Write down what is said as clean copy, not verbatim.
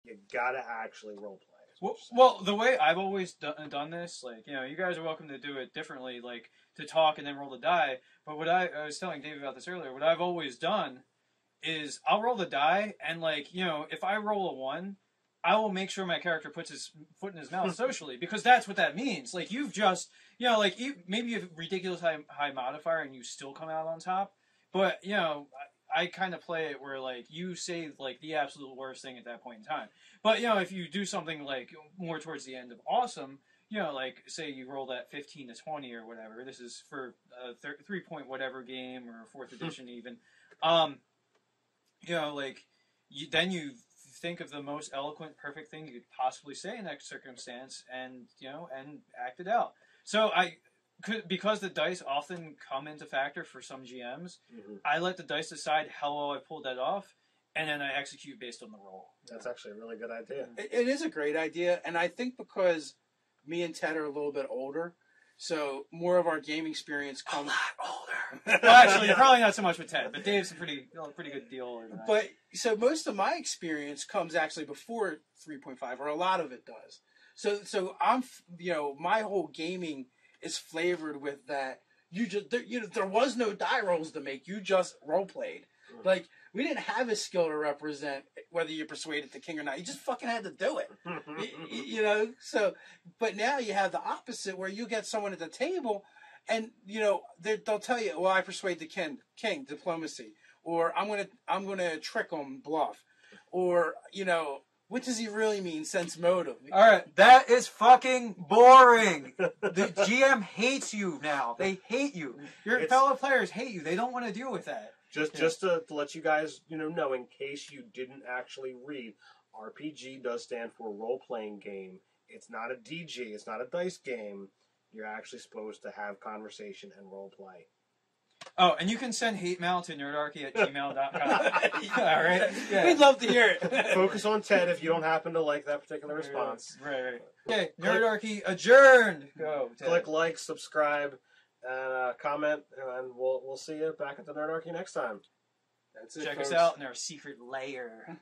You gotta actually role play. Well, the way I've always done this, like, you guys are welcome to do it differently, like, to talk and then roll the die. But what I was telling Dave about this earlier, what I've always done is I'll roll the die, and, like, if I roll a 1, I will make sure my character puts his foot in his mouth socially, because that's what that means. Like, you've just, like, maybe you have a ridiculous high modifier and you still come out on top, but, I kind of play it where, like, you say, like, the absolute worst thing at that point in time. But, if you do something, like, more towards the end of awesome, like, say you roll that 15 to 20 or whatever. This is for a 3-point whatever game or 4th edition even. Like, then you think of the most eloquent, perfect thing you could possibly say in that circumstance and, and act it out. So because the dice often come into factor for some GMs, I let the dice decide how well I pulled that off, and then I execute based on the roll. That's actually a really good idea. It is a great idea, and I think because me and Ted are a little bit older, so more of our game experience comes... A lot older. Well, actually, probably not so much with Ted, but Dave's a pretty good deal. But, so most of my experience comes actually before 3.5, or a lot of it does. So I'm, my whole gaming is flavored with that. There was no die rolls to make. You just role played. Like, we didn't have a skill to represent whether you persuaded the king or not. You just fucking had to do it. So, but now you have the opposite where you get someone at the table and, they'll tell you, well, I persuade the king, diplomacy, or I'm going to trick him, bluff, or, what does he really mean? Sense motive. All right, that is fucking boring. The GM hates you now. They hate you. Your fellow players hate you. They don't want to deal with that. Just to let you guys know, in case you didn't actually read, RPG does stand for role-playing game. It's not a DG. It's not a dice game. You're actually supposed to have conversation and role play. Oh, and you can send hate mail to nerdarchy@gmail.com. All right? Yeah. We'd love to hear it. Focus on Ted if you don't happen to like that particular response. Right. Okay, Nerdarchy adjourned. Go, Ted. Click like, subscribe, and comment, and we'll see you back at the Nerdarchy next time. That's it, Check folks. us out in our secret lair.